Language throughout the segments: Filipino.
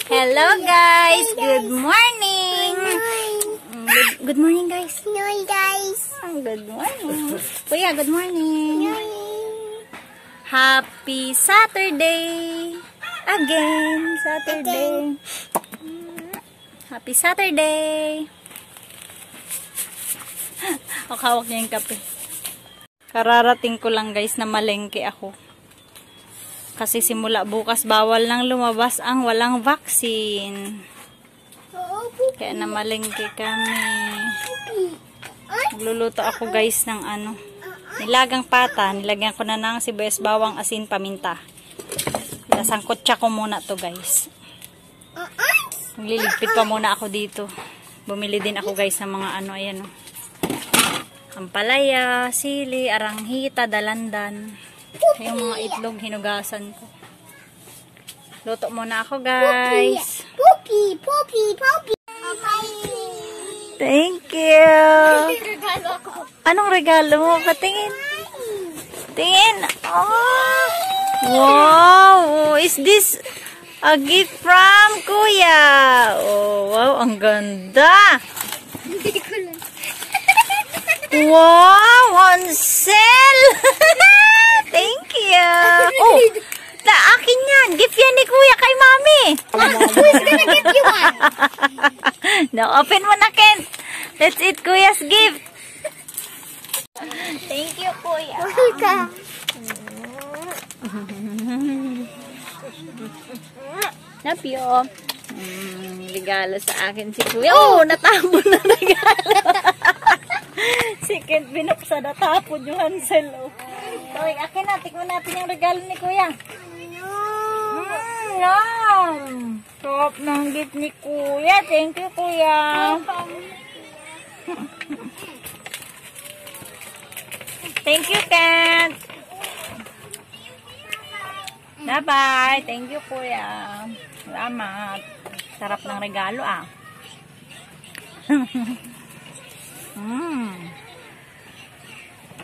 Hello guys! Good morning! Good morning guys! Good morning guys! Good morning! Kuya, good morning! Happy Saturday! Again! Saturday! Happy Saturday! Hawak niya yung kape. Kararating ko lang guys na malengke ako. Kasi simula bukas bawal nang lumabas ang walang vaccine. Kaya namalengke kami. Magluluto ako guys ng nilagang pata. Nilagyan ko na ng sibuyas, bawang, asin, paminta. Sangkotsa ko muna to guys. Magliligpit pa muna ako dito. Bumili din ako guys ng mga ayan o. Ampalaya, sili, aranghita, dalandan. Yung mga itlog hinugasan ko. Luto muna ako guys. Poopy! Thank you. Anong regalo mo? Patingin. Tingin. Oh. Wow. Is this a gift from Kuya? Oh, wow. Ang ganda. Wow. On sale. Thank you. Oh, akin yan. Gift yan ni Kuya kay Mami. Who's gonna give you one? No, open mo na, Ken. Let's eat Kuya's gift. Thank you, Kuya. Love you. Regalo sa akin si Kuya. Oh, natapon na regalo. Si Ken binuksan, natapon yung Hansel. Oh. So, akin na. Tikman natin yung regalo ni Kuya. Yum! Sarap ng gift ni Kuya. Thank you, Kuya. Thank you, Ken. Bye-bye. Thank you, Kuya. Salamat. Sarap ng regalo,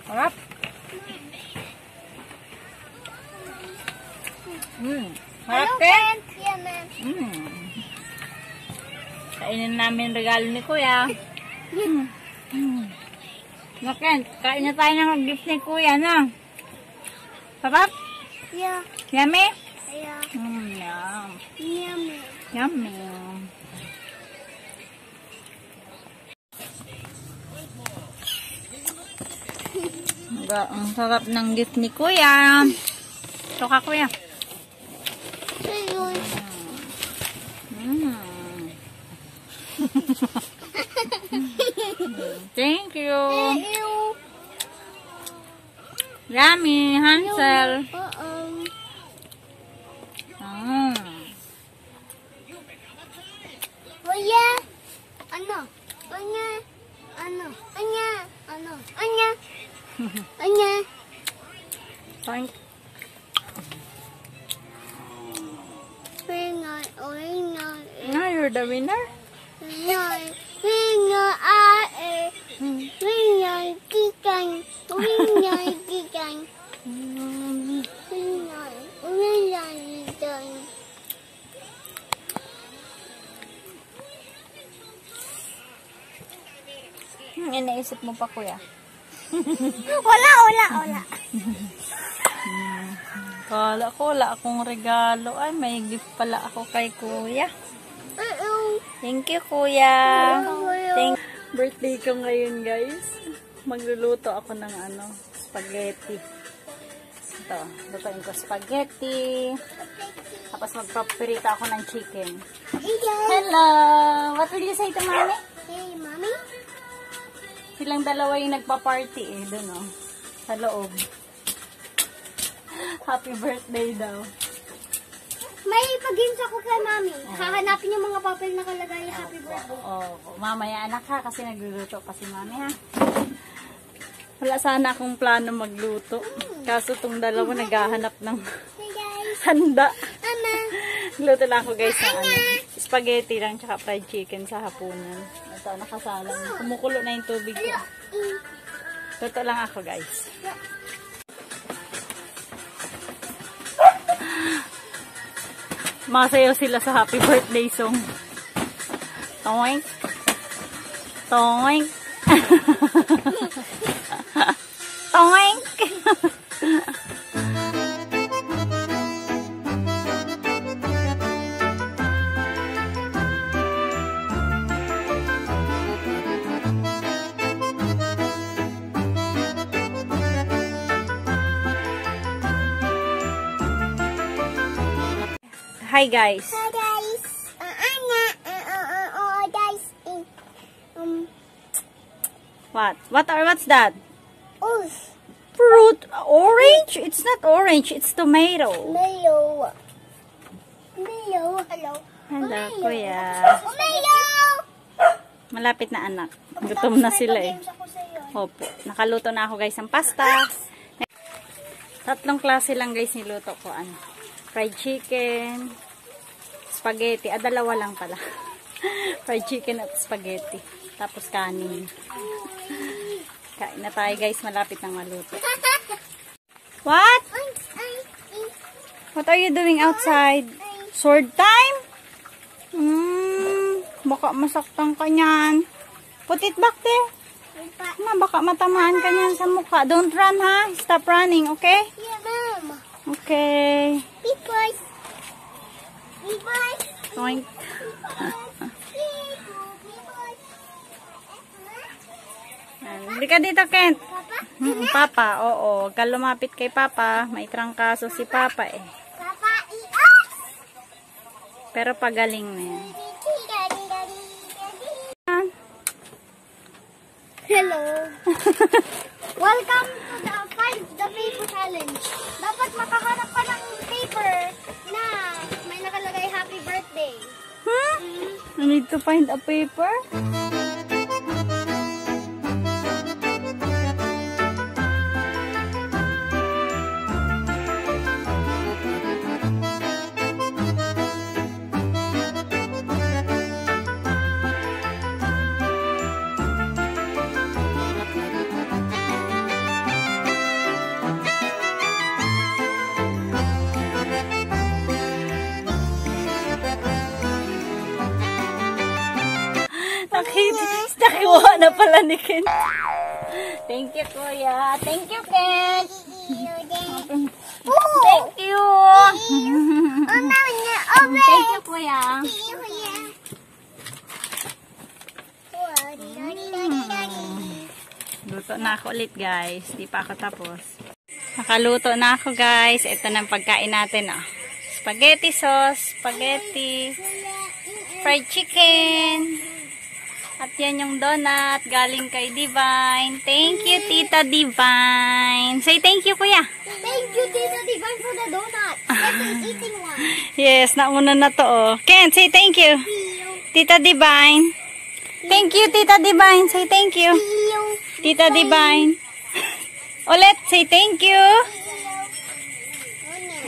Sarap. Harap, Ken? Yeah, ma'am. Kainin namin regalo ni Kuya. Ken, kain na tayo ng gift ni Kuya, na. Sarap? Yeah. Yummy? Yeah. Yum. Yummy. Yummy. Ang sarap ng gift ni Kuya. Ito ka, Kuya. Thank you. Yummy, Hansel. Kuya, Thank Now you're the winner. Inaisip mo pa, Kuya? Wala. Kala ko wala akong regalo. Ay, may gift pala ako kay Kuya. Thank you, Kuya. Birthday ko ngayon, guys. Magluluto ako ng spaghetti. Ito, lutuin ko spaghetti. Tapos magpaprito ako ng chicken. Hello! What will you say to Mommy? Hey, Mommy? Silang dalawa yung nagpa-party dun sa loob. Happy birthday daw. May pag-games ako kay Mami. Hahanapin yung mga papel na kalagay happy birthday. Mamaya anak ha, kasi nagluluto pa si Mami ha. Wala sana akong plano magluto. Kaso tong dalawa naghahanap ng handa. Mama. Luto lang ako guys ng spaghetti lang tsaka fried chicken sa hapunan. Ito, nakasalang. Kumukulo na yung tubig ko. Luto lang ako guys. Masayaw sila sa happy birthday song. Toink. Toink. Toink. Hi guys. Hi guys. Guys. What's that? Oh. Fruit. Orange? It's not orange. It's tomato. Hello. Hello. Hello, kuya. Hello. Malapit na anak. Gutom na sila eh. Opo. Nakaluto na ako guys ng pasta. 3 klase lang guys niluto ko. Ano? Fried chicken, spaghetti. 2 lang pala. Fried chicken at spaghetti. Tapos kanin. Kain na tayo guys. Malapit nang maluto. What? What are you doing outside? Sword time? Baka masaktan ka niyan. Put it back there. Baka matamaan ka niyan sa mukha. Don't run ha. Stop running, okay? Yeah, ma'am. Okay. Big boys. Big boys. Oink. Hindi ka dito, Kent. Papa, oo. Huwag ka lumapit kay Papa. May trangkaso si Papa eh. Papa, ios. Pero pagaling na yan. Hello. Welcome to the Find the Paper Challenge. Dapat makahanap ka ng paper na may nakalagay happy birthday. I need to find a paper. Nakuha na pala ni Ken. Thank you, kuya. Thank you, Ken. Thank you. Thank you, kuya. Luto na ako ulit, guys. Di pa ako tapos. Nakaluto na ako, guys. Ito na ang pagkain natin, oh. Spaghetti sauce, spaghetti, fried chicken. At yan yung donut, galing kay Divine. Thank you, Tita Divine. Say thank you, kuya. Thank you, Tita Divine, for the donut. I'm eating one. Yes, nauna na to, oh. Ken, say thank you. Tita Divine. Thank you, Tita Divine. Say thank you. Tita Divine. Ulit, say thank you.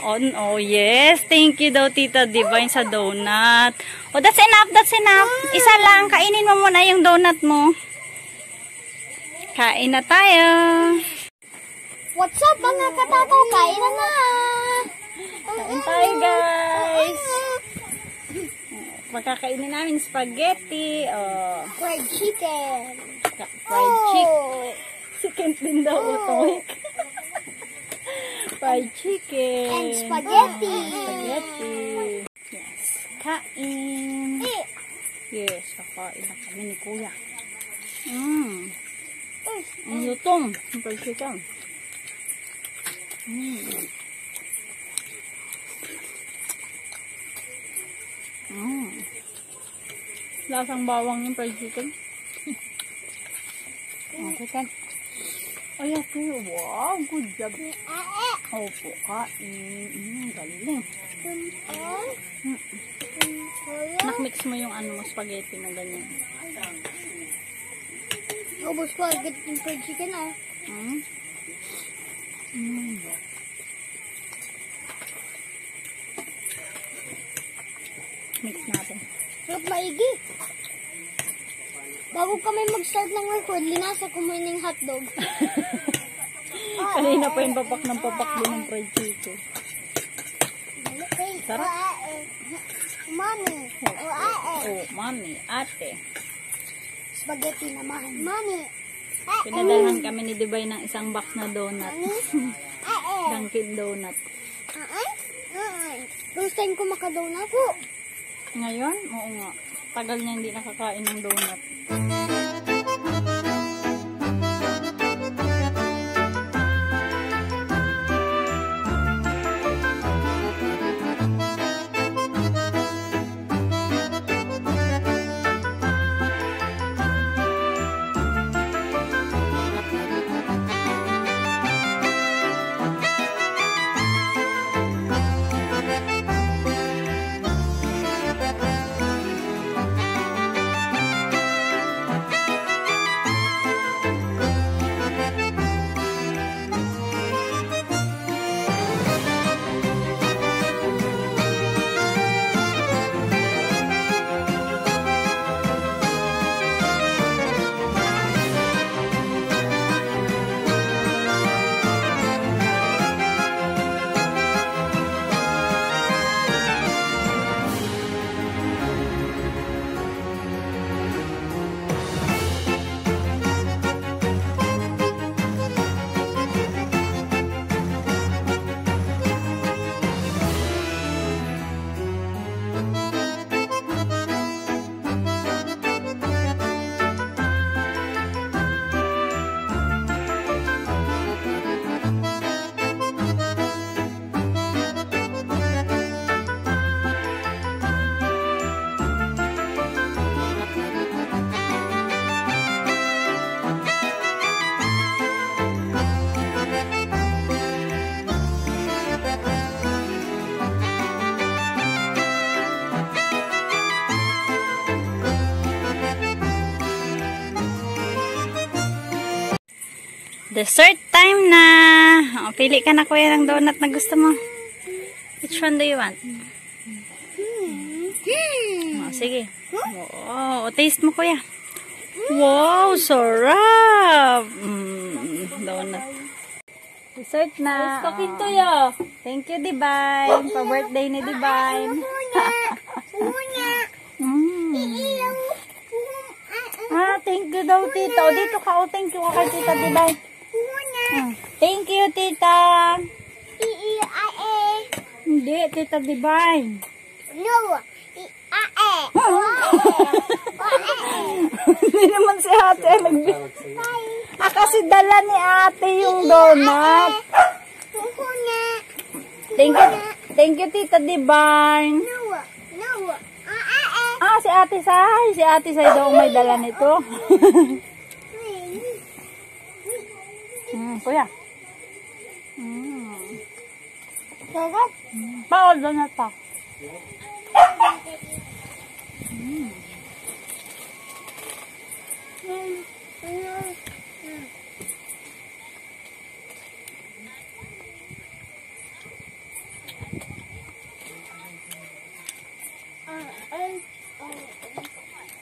Oh, yes. Thank you daw, Tita Divine, sa donut. Oh, that's enough. That's enough. Isa lang. Kainin mo muna yung donut mo. Kain na tayo. What's up, mga katataw? Kain na na. Kain tayo, guys. Magkakainin namin spaghetti. Oh. Fried chicken. Fried chicken. Si Kent din daw utoy. Fried chicken. And spaghetti. Spaghetti. Yes. Kain. Yes, kakain na kami ni Kuya. Ang lutong. Fried chicken. Lasang bawang yung fried chicken. Okay, Ken. Ay, okay. Wow, good job. Opo, kain. Galing. Nakmix mo yung ano mo, spaghetti na ganyan. Ubus spaghetti yung fried chicken, oh. Mix natin. Sarap maigi. Bago kami mag-start ng record, linasa ko muna yung hotdog. Kanina pa yung papak ng papak din ng fried chicken. Sarap. Mommy. Oh, mami, ate. Spaghetti naman. Mommy. Pinadalhan kami ni Dibay ng isang box na donut. Dunkin Donut. First time ko makadonut po. Ngayon? Oo nga. Tagal niya hindi nakakain ng donut. Dessert time na! O, pili ka na kuya ng donut na gusto mo. Which one do you want? O, sige. Oh, taste mo kuya. Wow, sarap! Donut. Dessert na. Thank you, Dibay. Pa-birthday ni Dibay. Thank you daw, tita. O, dito ka. O, thank you ka kay tita Dibay. Thank you, tita. Hindi, tita Dibay. No. Hindi naman si ate kasi dala ni ate yung donut. Thank you, tita Dibay. Si ate Sai. Si ate Sai daw may dala nito. Kuya. Bawal donut pa.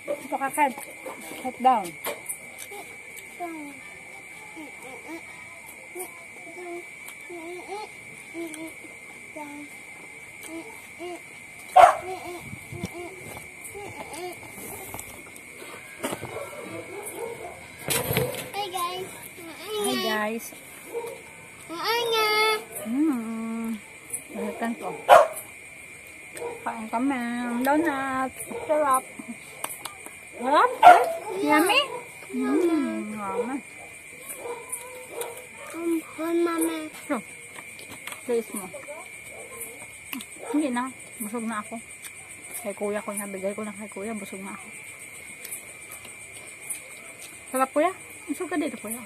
Ito ka, Kat. Head down. Hi guys. Balikan ko. Kain kami. Donut. Sarap. Sarap? Yummy? Yummy. Mama. So, taste mo. Hindi na. Busog na ako. Kay kuya ko nabigay ko na kay kuya. Busog na ako. Sarap kuya? Busog ka dito kuya.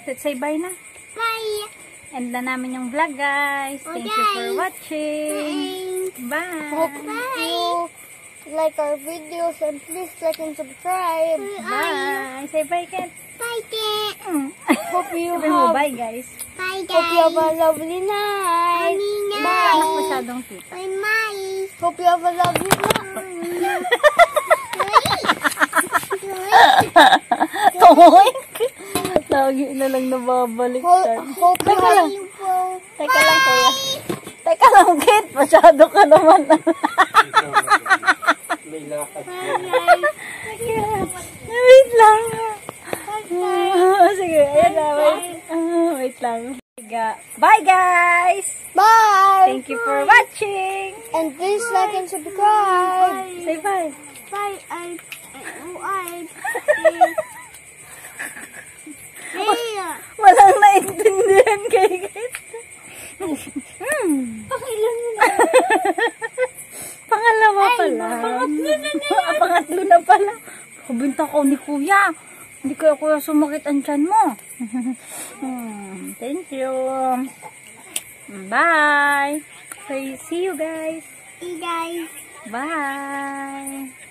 Let's say bye na. Bye. End na namin yung vlog guys. Thank you for watching. Bye. Hope you like our videos and please like and subscribe. Bye. Say bye Ken. Bye, Ken. Hope you have. Bye guys. Bye, guys. Hope you have a lovely night. Bye. Anak masyadong tita. Bye, Mai. Hope you have a lovely night. Toink. Lagi na lang nababaliktad. Hope Teka lang. Teka lang kuya. Teka lang Kit. masyado ka naman. May lakad. Wait lang. Sige, ayan na. Wait lang. Bye guys! Bye! Thank you for watching! And please like and subscribe. Say bye! Bye. Walang naintindihan kay guys. Pakilan mo na. Pangalawa pala. Pangatlo na pala. Kabinta ko ni kuya. Hindi kaya kuya sumakit ang tiyan mo. Thank you. Bye. So, see you guys. Hey guys. Bye.